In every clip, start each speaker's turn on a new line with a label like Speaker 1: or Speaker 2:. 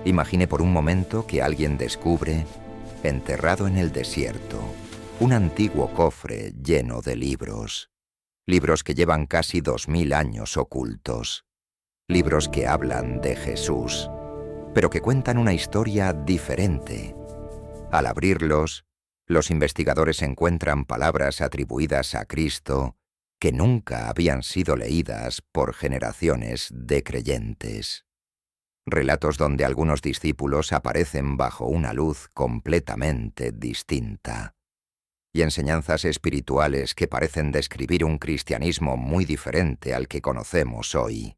Speaker 1: Imagine por un momento que alguien descubre, enterrado en el desierto, un antiguo cofre lleno de libros. Libros que llevan casi 2000 años ocultos. Libros que hablan de Jesús, pero que cuentan una historia diferente. Al abrirlos, los investigadores encuentran palabras atribuidas a Cristo que nunca habían sido leídas por generaciones de creyentes. Relatos donde algunos discípulos aparecen bajo una luz completamente distinta. Y enseñanzas espirituales que parecen describir un cristianismo muy diferente al que conocemos hoy.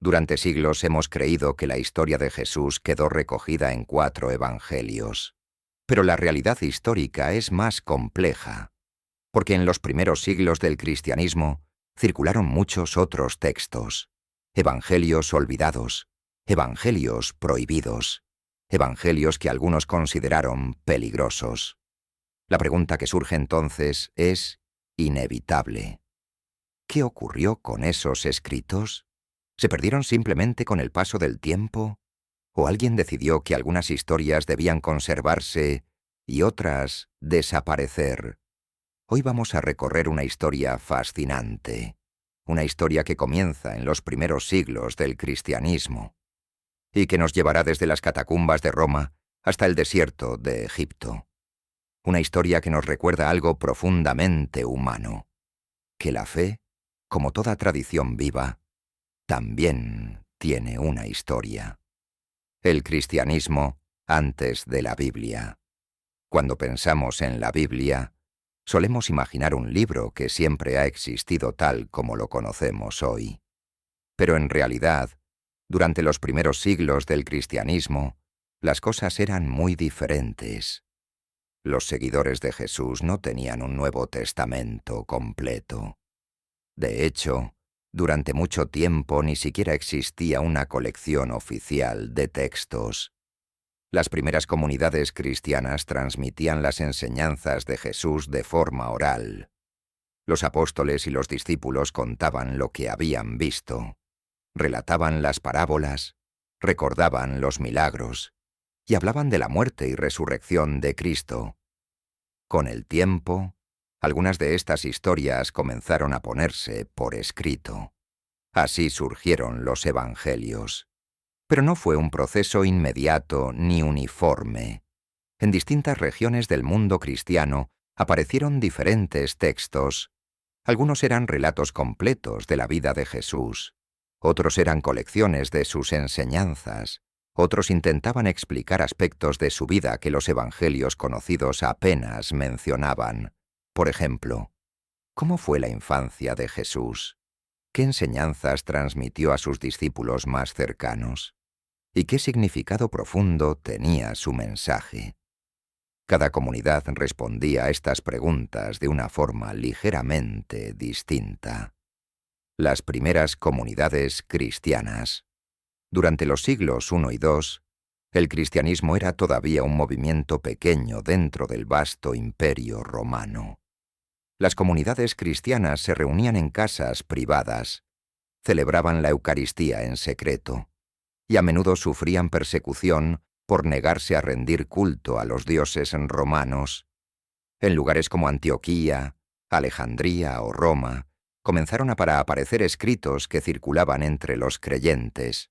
Speaker 1: Durante siglos hemos creído que la historia de Jesús quedó recogida en 4 evangelios. Pero la realidad histórica es más compleja, porque en los primeros siglos del cristianismo circularon muchos otros textos, evangelios olvidados, evangelios prohibidos, evangelios que algunos consideraron peligrosos. La pregunta que surge entonces es inevitable. ¿Qué ocurrió con esos escritos? ¿Se perdieron simplemente con el paso del tiempo? ¿O alguien decidió que algunas historias debían conservarse y otras desaparecer? Hoy vamos a recorrer una historia fascinante, una historia que comienza en los primeros siglos del cristianismo y que nos llevará desde las catacumbas de Roma hasta el desierto de Egipto. Una historia que nos recuerda algo profundamente humano, que la fe, como toda tradición viva, también tiene una historia. El cristianismo antes de la Biblia. Cuando pensamos en la Biblia, solemos imaginar un libro que siempre ha existido tal como lo conocemos hoy. Pero en realidad, durante los primeros siglos del cristianismo, las cosas eran muy diferentes. Los seguidores de Jesús no tenían un Nuevo Testamento completo. De hecho, durante mucho tiempo ni siquiera existía una colección oficial de textos. Las primeras comunidades cristianas transmitían las enseñanzas de Jesús de forma oral. Los apóstoles y los discípulos contaban lo que habían visto, relataban las parábolas, recordaban los milagros y hablaban de la muerte y resurrección de Cristo. Con el tiempo, algunas de estas historias comenzaron a ponerse por escrito. Así surgieron los evangelios. Pero no fue un proceso inmediato ni uniforme. En distintas regiones del mundo cristiano aparecieron diferentes textos. Algunos eran relatos completos de la vida de Jesús. Otros eran colecciones de sus enseñanzas. Otros intentaban explicar aspectos de su vida que los evangelios conocidos apenas mencionaban. Por ejemplo, ¿cómo fue la infancia de Jesús? ¿Qué enseñanzas transmitió a sus discípulos más cercanos? ¿Y qué significado profundo tenía su mensaje? Cada comunidad respondía a estas preguntas de una forma ligeramente distinta. Las primeras comunidades cristianas. Durante los siglos I y II, el cristianismo era todavía un movimiento pequeño dentro del vasto imperio romano. Las comunidades cristianas se reunían en casas privadas, celebraban la Eucaristía en secreto, y a menudo sufrían persecución por negarse a rendir culto a los dioses romanos. En lugares como Antioquía, Alejandría o Roma, comenzaron a aparecer escritos que circulaban entre los creyentes,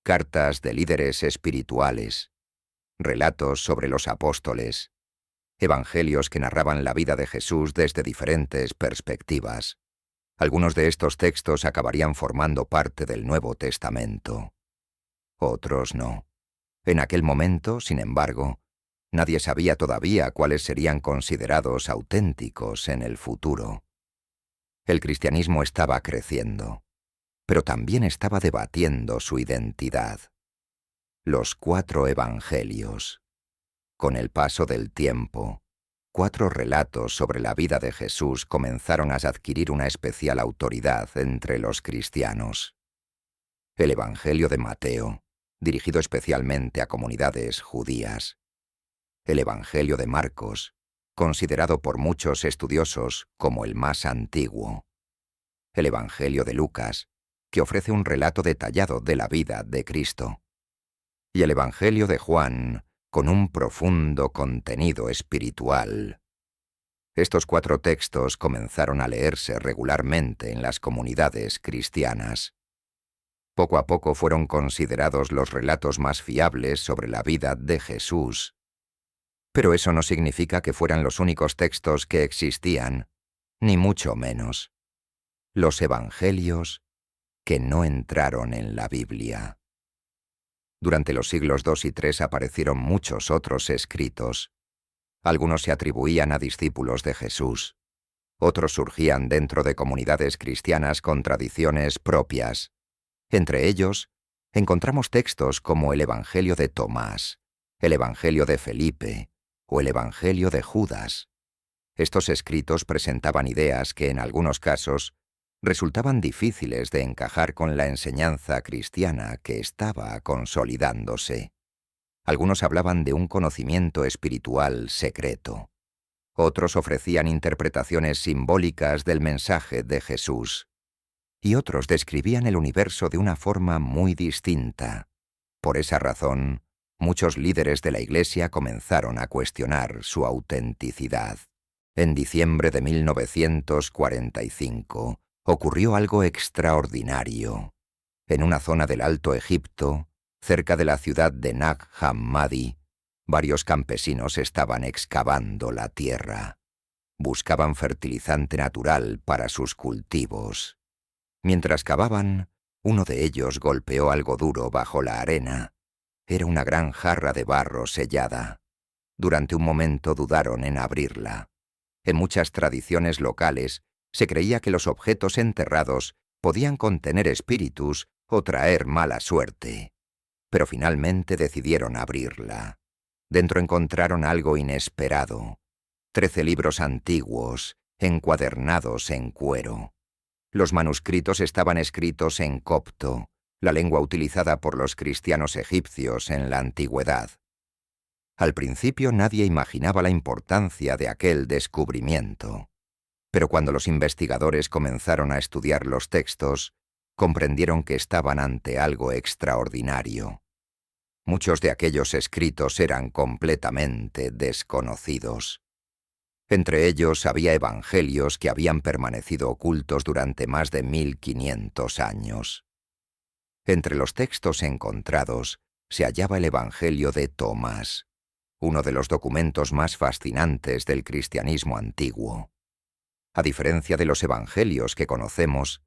Speaker 1: cartas de líderes espirituales, relatos sobre los apóstoles, evangelios que narraban la vida de Jesús desde diferentes perspectivas. Algunos de estos textos acabarían formando parte del Nuevo Testamento. Otros no. En aquel momento, sin embargo, nadie sabía todavía cuáles serían considerados auténticos en el futuro. El cristianismo estaba creciendo, pero también estaba debatiendo su identidad. Los 4 evangelios. Con el paso del tiempo, 4 relatos sobre la vida de Jesús comenzaron a adquirir una especial autoridad entre los cristianos. El Evangelio de Mateo, dirigido especialmente a comunidades judías. El Evangelio de Marcos, considerado por muchos estudiosos como el más antiguo. El Evangelio de Lucas, que ofrece un relato detallado de la vida de Cristo. y el Evangelio de Juan, con un profundo contenido espiritual. Estos 4 textos comenzaron a leerse regularmente en las comunidades cristianas. Poco a poco fueron considerados los relatos más fiables sobre la vida de Jesús. Pero eso no significa que fueran los únicos textos que existían, ni mucho menos. Los evangelios que no entraron en la Biblia. Durante los siglos II y III aparecieron muchos otros escritos. Algunos se atribuían a discípulos de Jesús. Otros surgían dentro de comunidades cristianas con tradiciones propias. Entre ellos, encontramos textos como el Evangelio de Tomás, el Evangelio de Felipe o el Evangelio de Judas. Estos escritos presentaban ideas que en algunos casos resultaban difíciles de encajar con la enseñanza cristiana que estaba consolidándose. Algunos hablaban de un conocimiento espiritual secreto. Otros ofrecían interpretaciones simbólicas del mensaje de Jesús. Y otros describían el universo de una forma muy distinta. Por esa razón, muchos líderes de la Iglesia comenzaron a cuestionar su autenticidad. En diciembre de 1945, ocurrió algo extraordinario. En una zona del Alto Egipto, cerca de la ciudad de Nag Hammadi, varios campesinos estaban excavando la tierra. Buscaban fertilizante natural para sus cultivos. Mientras cavaban, uno de ellos golpeó algo duro bajo la arena. Era una gran jarra de barro sellada. Durante un momento dudaron en abrirla. En muchas tradiciones locales se creía que los objetos enterrados podían contener espíritus o traer mala suerte. Pero finalmente decidieron abrirla. Dentro encontraron algo inesperado. 13 libros antiguos, encuadernados en cuero. Los manuscritos estaban escritos en copto, la lengua utilizada por los cristianos egipcios en la antigüedad. Al principio nadie imaginaba la importancia de aquel descubrimiento. Pero cuando los investigadores comenzaron a estudiar los textos, comprendieron que estaban ante algo extraordinario. Muchos de aquellos escritos eran completamente desconocidos. Entre ellos había evangelios que habían permanecido ocultos durante más de 1500 años. Entre los textos encontrados se hallaba el Evangelio de Tomás, uno de los documentos más fascinantes del cristianismo antiguo. A diferencia de los evangelios que conocemos,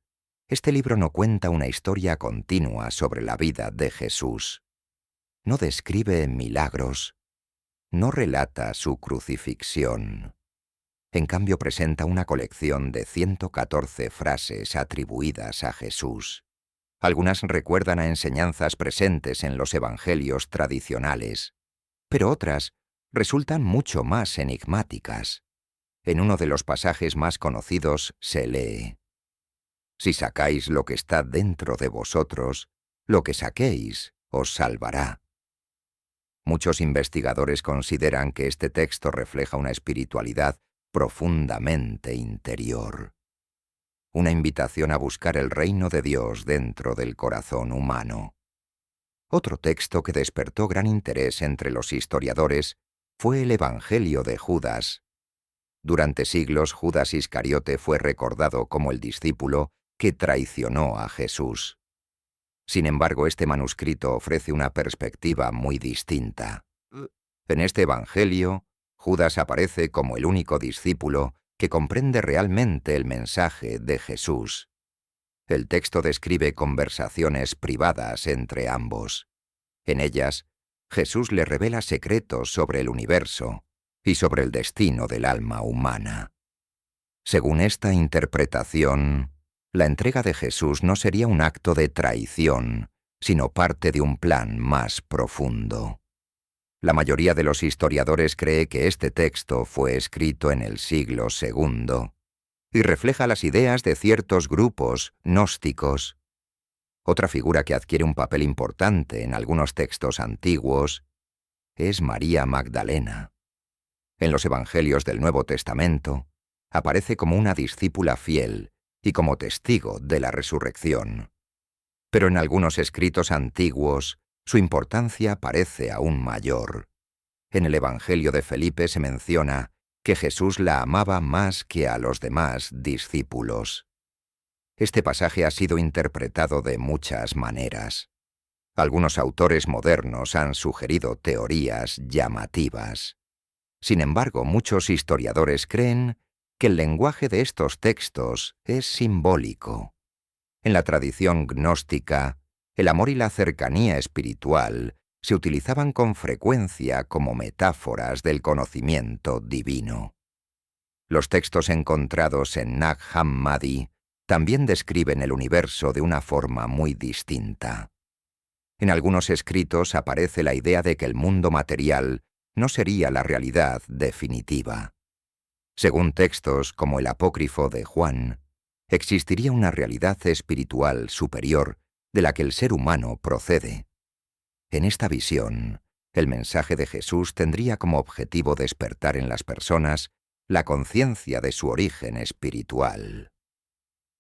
Speaker 1: este libro no cuenta una historia continua sobre la vida de Jesús. No describe milagros, no relata su crucifixión. En cambio presenta una colección de 114 frases atribuidas a Jesús. Algunas recuerdan a enseñanzas presentes en los evangelios tradicionales, pero otras resultan mucho más enigmáticas. En uno de los pasajes más conocidos se lee: «Si sacáis lo que está dentro de vosotros, lo que saquéis os salvará». Muchos investigadores consideran que este texto refleja una espiritualidad profundamente interior. Una invitación a buscar el reino de Dios dentro del corazón humano. Otro texto que despertó gran interés entre los historiadores fue el Evangelio de Judas. Durante siglos, Judas Iscariote fue recordado como el discípulo que traicionó a Jesús. Sin embargo, este manuscrito ofrece una perspectiva muy distinta. En este Evangelio, Judas aparece como el único discípulo que comprende realmente el mensaje de Jesús. El texto describe conversaciones privadas entre ambos. En ellas, Jesús le revela secretos sobre el universo y sobre el destino del alma humana. Según esta interpretación, la entrega de Jesús no sería un acto de traición, sino parte de un plan más profundo. La mayoría de los historiadores cree que este texto fue escrito en el siglo II y refleja las ideas de ciertos grupos gnósticos. Otra figura que adquiere un papel importante en algunos textos antiguos es María Magdalena. En los Evangelios del Nuevo Testamento aparece como una discípula fiel y como testigo de la resurrección. Pero en algunos escritos antiguos, Su importancia parece aún mayor. En el Evangelio de Felipe se menciona que Jesús la amaba más que a los demás discípulos. Este pasaje ha sido interpretado de muchas maneras. Algunos autores modernos han sugerido teorías llamativas. Sin embargo, muchos historiadores creen que el lenguaje de estos textos es simbólico. En la tradición gnóstica, el amor y la cercanía espiritual se utilizaban con frecuencia como metáforas del conocimiento divino. Los textos encontrados en Nag Hammadi también describen el universo de una forma muy distinta. En algunos escritos aparece la idea de que el mundo material no sería la realidad definitiva. Según textos como el apócrifo de Juan, existiría una realidad espiritual superior de la que el ser humano procede. En esta visión, el mensaje de Jesús tendría como objetivo despertar en las personas la conciencia de su origen espiritual.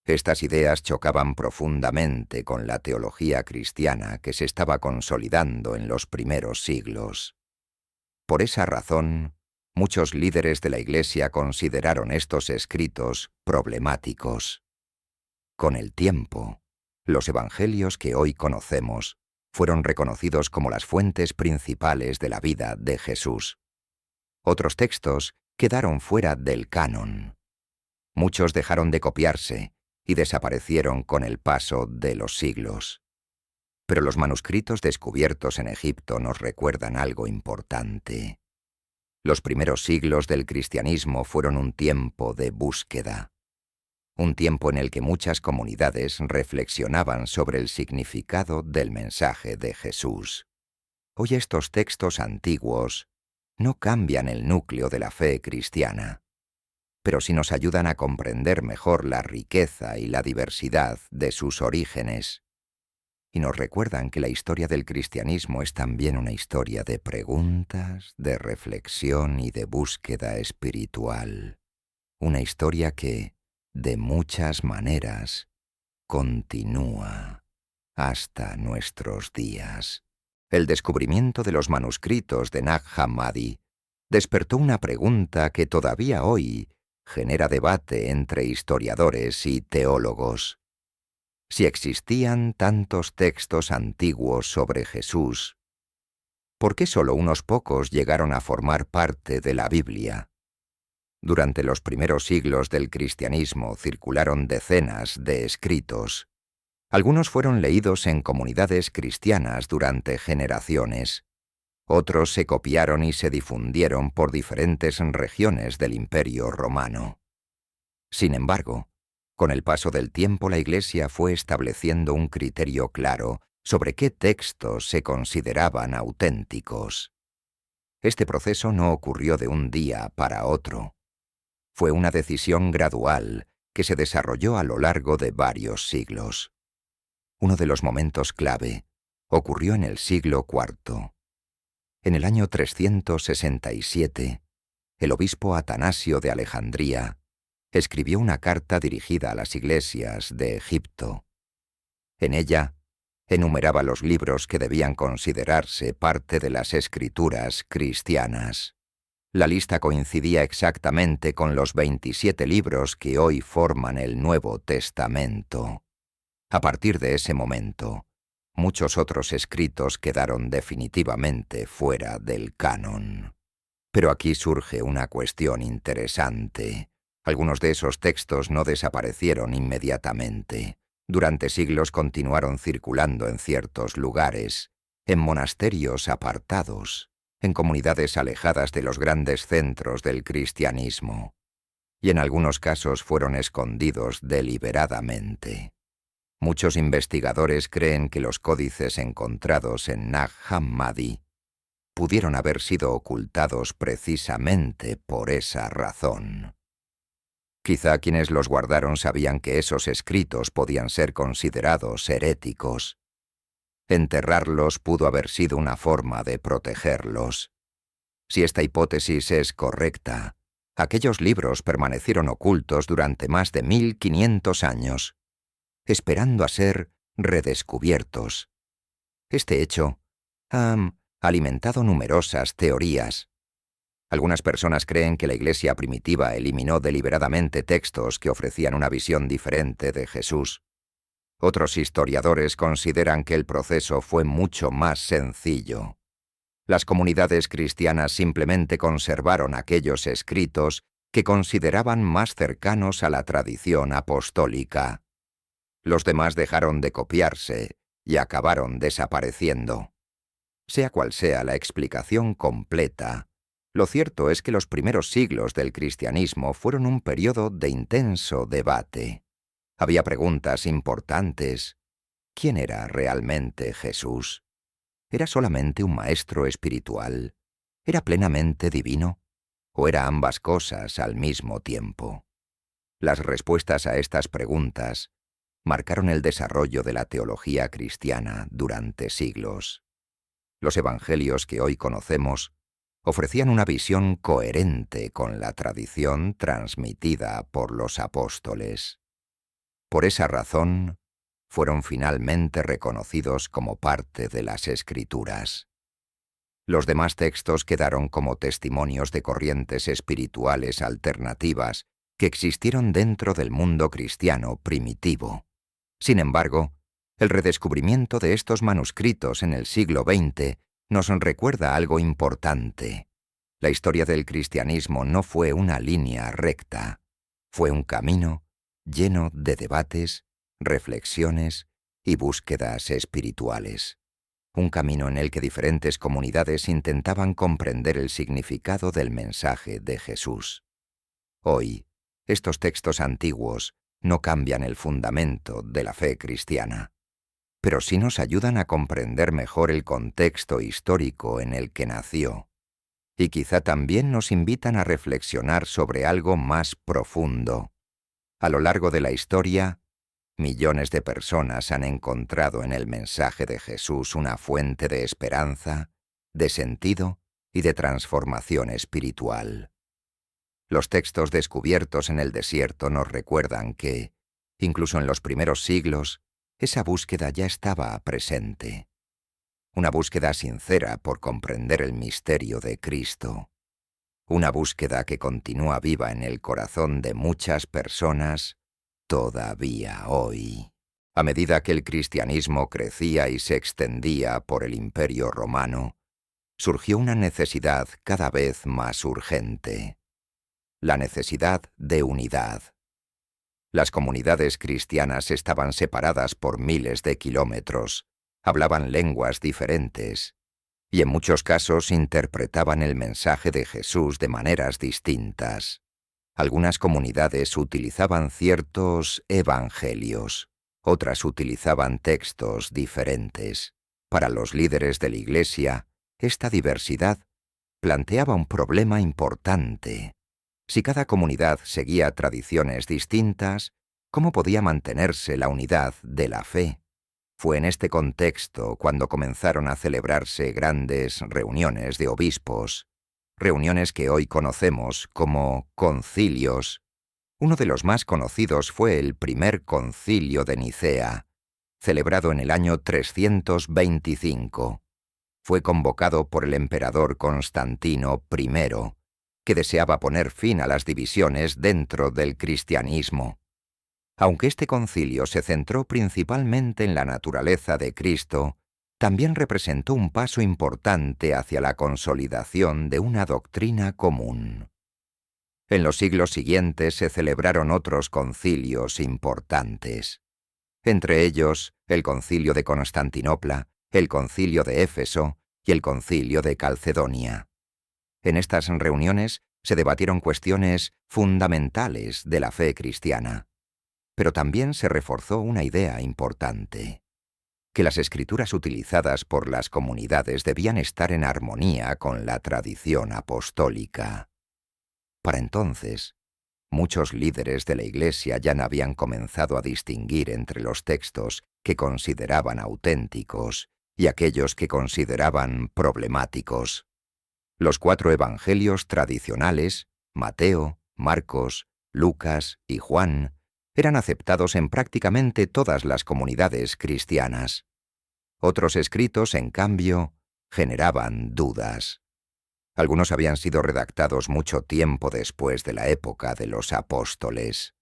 Speaker 1: Estas ideas chocaban profundamente con la teología cristiana que se estaba consolidando en los primeros siglos. Por esa razón, muchos líderes de la Iglesia consideraron estos escritos problemáticos. Con el tiempo, los evangelios que hoy conocemos fueron reconocidos como las fuentes principales de la vida de Jesús. Otros textos quedaron fuera del canon. Muchos dejaron de copiarse y desaparecieron con el paso de los siglos. Pero los manuscritos descubiertos en Egipto nos recuerdan algo importante. Los primeros siglos del cristianismo fueron un tiempo de búsqueda, un tiempo en el que muchas comunidades reflexionaban sobre el significado del mensaje de Jesús. Hoy estos textos antiguos no cambian el núcleo de la fe cristiana, pero sí nos ayudan a comprender mejor la riqueza y la diversidad de sus orígenes, y nos recuerdan que la historia del cristianismo es también una historia de preguntas, de reflexión y de búsqueda espiritual. Una historia que, de muchas maneras, continúa hasta nuestros días. El descubrimiento de los manuscritos de Nag Hammadi despertó una pregunta que todavía hoy genera debate entre historiadores y teólogos. Si existían tantos textos antiguos sobre Jesús, ¿por qué solo unos pocos llegaron a formar parte de la Biblia? Durante los primeros siglos del cristianismo circularon decenas de escritos. Algunos fueron leídos en comunidades cristianas durante generaciones. Otros se copiaron y se difundieron por diferentes regiones del Imperio Romano. Sin embargo, con el paso del tiempo la Iglesia fue estableciendo un criterio claro sobre qué textos se consideraban auténticos. Este proceso no ocurrió de un día para otro. Fue una decisión gradual que se desarrolló a lo largo de varios siglos. Uno de los momentos clave ocurrió en el siglo IV. En el año 367, el obispo Atanasio de Alejandría escribió una carta dirigida a las iglesias de Egipto. En ella, enumeraba los libros que debían considerarse parte de las escrituras cristianas. La lista coincidía exactamente con los 27 libros que hoy forman el Nuevo Testamento. A partir de ese momento, muchos otros escritos quedaron definitivamente fuera del canon. Pero aquí surge una cuestión interesante. Algunos de esos textos no desaparecieron inmediatamente. Durante siglos continuaron circulando en ciertos lugares, en monasterios apartados, en comunidades alejadas de los grandes centros del cristianismo, y en algunos casos fueron escondidos deliberadamente. Muchos investigadores creen que los códices encontrados en Nag Hammadi pudieron haber sido ocultados precisamente por esa razón. Quizá quienes los guardaron sabían que esos escritos podían ser considerados heréticos. Enterrarlos pudo haber sido una forma de protegerlos. Si esta hipótesis es correcta, aquellos libros permanecieron ocultos durante más de 1500 años, esperando a ser redescubiertos. Este hecho ha alimentado numerosas teorías. Algunas personas creen que la Iglesia primitiva eliminó deliberadamente textos que ofrecían una visión diferente de Jesús. Otros historiadores consideran que el proceso fue mucho más sencillo. Las comunidades cristianas simplemente conservaron aquellos escritos que consideraban más cercanos a la tradición apostólica. Los demás dejaron de copiarse y acabaron desapareciendo. Sea cual sea la explicación completa, lo cierto es que los primeros siglos del cristianismo fueron un periodo de intenso debate. Había preguntas importantes. ¿Quién era realmente Jesús? ¿Era solamente un maestro espiritual? ¿Era plenamente divino? ¿O era ambas cosas al mismo tiempo? Las respuestas a estas preguntas marcaron el desarrollo de la teología cristiana durante siglos. Los evangelios que hoy conocemos ofrecían una visión coherente con la tradición transmitida por los apóstoles. Por esa razón, fueron finalmente reconocidos como parte de las Escrituras. Los demás textos quedaron como testimonios de corrientes espirituales alternativas que existieron dentro del mundo cristiano primitivo. Sin embargo, el redescubrimiento de estos manuscritos en el siglo XX nos recuerda algo importante. La historia del cristianismo no fue una línea recta. Fue un camino lleno de debates, reflexiones y búsquedas espirituales. Un camino en el que diferentes comunidades intentaban comprender el significado del mensaje de Jesús. Hoy, estos textos antiguos no cambian el fundamento de la fe cristiana, pero sí nos ayudan a comprender mejor el contexto histórico en el que nació, y quizá también nos invitan a reflexionar sobre algo más profundo. A lo largo de la historia, millones de personas han encontrado en el mensaje de Jesús una fuente de esperanza, de sentido y de transformación espiritual. Los textos descubiertos en el desierto nos recuerdan que, incluso en los primeros siglos, esa búsqueda ya estaba presente. Una búsqueda sincera por comprender el misterio de Cristo. Una búsqueda que continúa viva en el corazón de muchas personas todavía hoy. A medida que el cristianismo crecía y se extendía por el Imperio Romano, surgió una necesidad cada vez más urgente. La necesidad de unidad. Las comunidades cristianas estaban separadas por miles de kilómetros, hablaban lenguas diferentes, y en muchos casos interpretaban el mensaje de Jesús de maneras distintas. Algunas comunidades utilizaban ciertos evangelios, otras utilizaban textos diferentes. Para los líderes de la Iglesia, esta diversidad planteaba un problema importante. Si cada comunidad seguía tradiciones distintas, ¿cómo podía mantenerse la unidad de la fe? Fue en este contexto cuando comenzaron a celebrarse grandes reuniones de obispos, reuniones que hoy conocemos como concilios. Uno de los más conocidos fue el primer concilio de Nicea, celebrado en el año 325. Fue convocado por el emperador Constantino I, que deseaba poner fin a las divisiones dentro del cristianismo. Aunque este concilio se centró principalmente en la naturaleza de Cristo, también representó un paso importante hacia la consolidación de una doctrina común. En los siglos siguientes se celebraron otros concilios importantes, entre ellos el Concilio de Constantinopla, el Concilio de Éfeso y el Concilio de Calcedonia. En estas reuniones se debatieron cuestiones fundamentales de la fe cristiana, pero también se reforzó una idea importante: que las escrituras utilizadas por las comunidades debían estar en armonía con la tradición apostólica. Para entonces, muchos líderes de la Iglesia ya no habían comenzado a distinguir entre los textos que consideraban auténticos y aquellos que consideraban problemáticos. Los 4 evangelios tradicionales, Mateo, Marcos, Lucas y Juan, eran aceptados en prácticamente todas las comunidades cristianas. Otros escritos, en cambio, generaban dudas. Algunos habían sido redactados mucho tiempo después de la época de los apóstoles.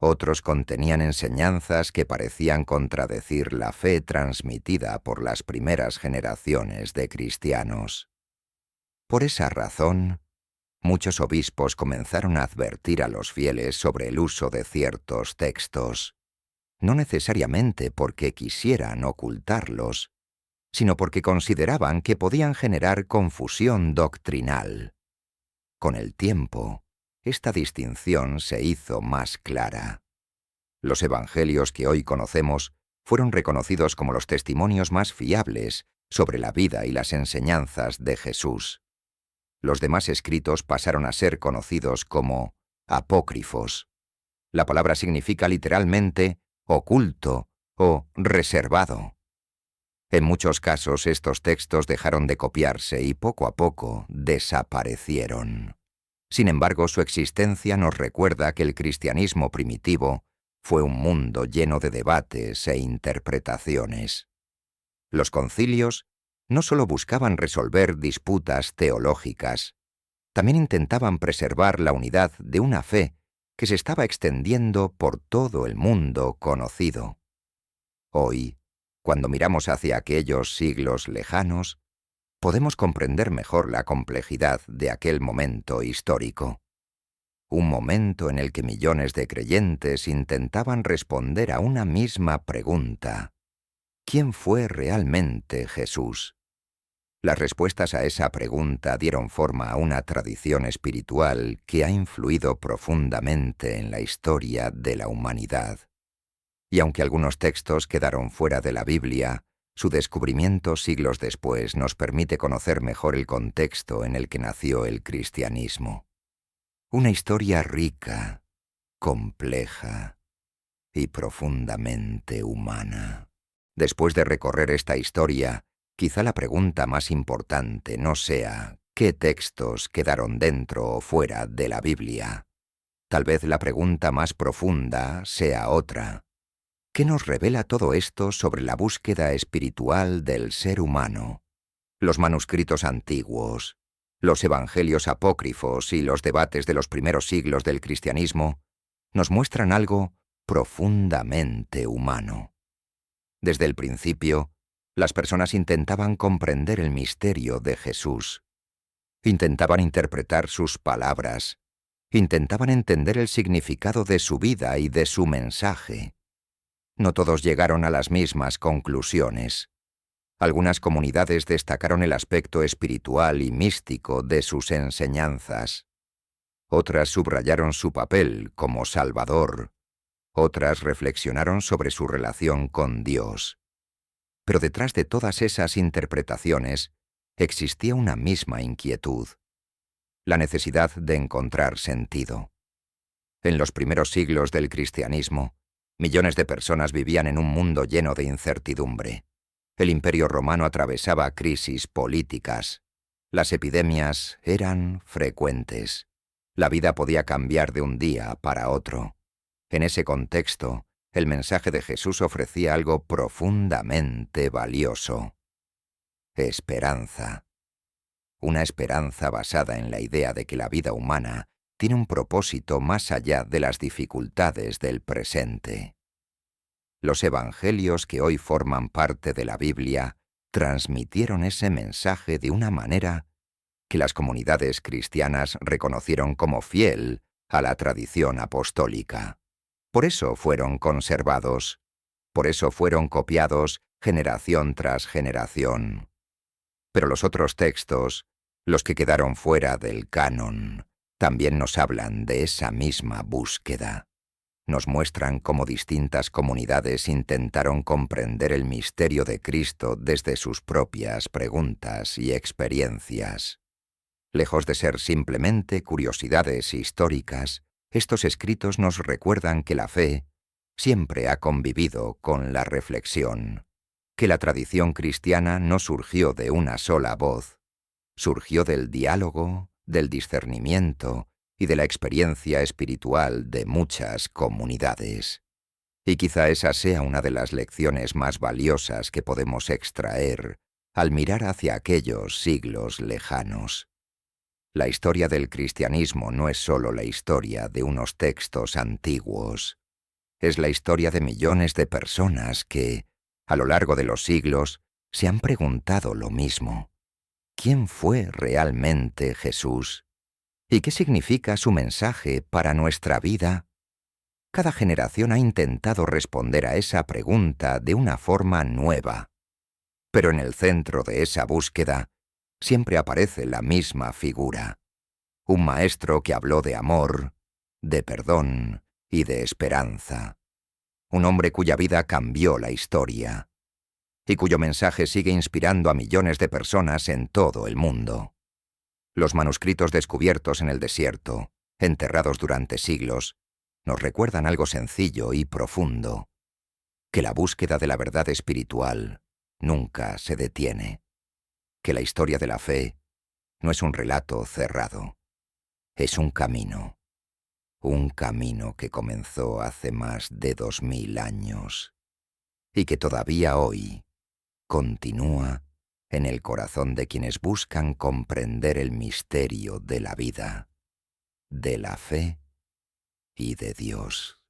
Speaker 1: Otros contenían enseñanzas que parecían contradecir la fe transmitida por las primeras generaciones de cristianos. Por esa razón, muchos obispos comenzaron a advertir a los fieles sobre el uso de ciertos textos, no necesariamente porque quisieran ocultarlos, sino porque consideraban que podían generar confusión doctrinal. Con el tiempo, esta distinción se hizo más clara. Los evangelios que hoy conocemos fueron reconocidos como los testimonios más fiables sobre la vida y las enseñanzas de Jesús. Los demás escritos pasaron a ser conocidos como apócrifos. La palabra significa literalmente oculto o reservado. En muchos casos estos textos dejaron de copiarse y poco a poco desaparecieron. Sin embargo, su existencia nos recuerda que el cristianismo primitivo fue un mundo lleno de debates e interpretaciones. Los concilios no solo buscaban resolver disputas teológicas, también intentaban preservar la unidad de una fe que se estaba extendiendo por todo el mundo conocido. Hoy, cuando miramos hacia aquellos siglos lejanos, podemos comprender mejor la complejidad de aquel momento histórico. Un momento en el que millones de creyentes intentaban responder a una misma pregunta: ¿quién fue realmente Jesús? Las respuestas a esa pregunta dieron forma a una tradición espiritual que ha influido profundamente en la historia de la humanidad. Y aunque algunos textos quedaron fuera de la Biblia, su descubrimiento siglos después nos permite conocer mejor el contexto en el que nació el cristianismo. Una historia rica, compleja y profundamente humana. Después de recorrer esta historia, quizá la pregunta más importante no sea ¿qué textos quedaron dentro o fuera de la Biblia? Tal vez la pregunta más profunda sea otra. ¿Qué nos revela todo esto sobre la búsqueda espiritual del ser humano? Los manuscritos antiguos, los evangelios apócrifos y los debates de los primeros siglos del cristianismo nos muestran algo profundamente humano. Desde el principio, las personas intentaban comprender el misterio de Jesús. Intentaban interpretar sus palabras. Intentaban entender el significado de su vida y de su mensaje. No todos llegaron a las mismas conclusiones. Algunas comunidades destacaron el aspecto espiritual y místico de sus enseñanzas. Otras subrayaron su papel como Salvador. Otras reflexionaron sobre su relación con Dios. Pero detrás de todas esas interpretaciones existía una misma inquietud: la necesidad de encontrar sentido. En los primeros siglos del cristianismo, millones de personas vivían en un mundo lleno de incertidumbre. El Imperio Romano atravesaba crisis políticas. Las epidemias eran frecuentes. La vida podía cambiar de un día para otro. En ese contexto, el mensaje de Jesús ofrecía algo profundamente valioso: esperanza. Una esperanza basada en la idea de que la vida humana tiene un propósito más allá de las dificultades del presente. Los evangelios que hoy forman parte de la Biblia transmitieron ese mensaje de una manera que las comunidades cristianas reconocieron como fiel a la tradición apostólica. Por eso fueron conservados, por eso fueron copiados generación tras generación. Pero los otros textos, los que quedaron fuera del canon, también nos hablan de esa misma búsqueda. Nos muestran cómo distintas comunidades intentaron comprender el misterio de Cristo desde sus propias preguntas y experiencias. Lejos de ser simplemente curiosidades históricas, estos escritos nos recuerdan que la fe siempre ha convivido con la reflexión, que la tradición cristiana no surgió de una sola voz, surgió del diálogo, del discernimiento y de la experiencia espiritual de muchas comunidades. Y quizá esa sea una de las lecciones más valiosas que podemos extraer al mirar hacia aquellos siglos lejanos. La historia del cristianismo no es solo la historia de unos textos antiguos. Es la historia de millones de personas que, a lo largo de los siglos, se han preguntado lo mismo. ¿Quién fue realmente Jesús? ¿Y qué significa su mensaje para nuestra vida? Cada generación ha intentado responder a esa pregunta de una forma nueva. Pero en el centro de esa búsqueda siempre aparece la misma figura. Un maestro que habló de amor, de perdón y de esperanza. Un hombre cuya vida cambió la historia y cuyo mensaje sigue inspirando a millones de personas en todo el mundo. Los manuscritos descubiertos en el desierto, enterrados durante siglos, nos recuerdan algo sencillo y profundo, que la búsqueda de la verdad espiritual nunca se detiene, que la historia de la fe no es un relato cerrado, es un camino que comenzó hace más de 2000 años y que todavía hoy continúa en el corazón de quienes buscan comprender el misterio de la vida, de la fe y de Dios.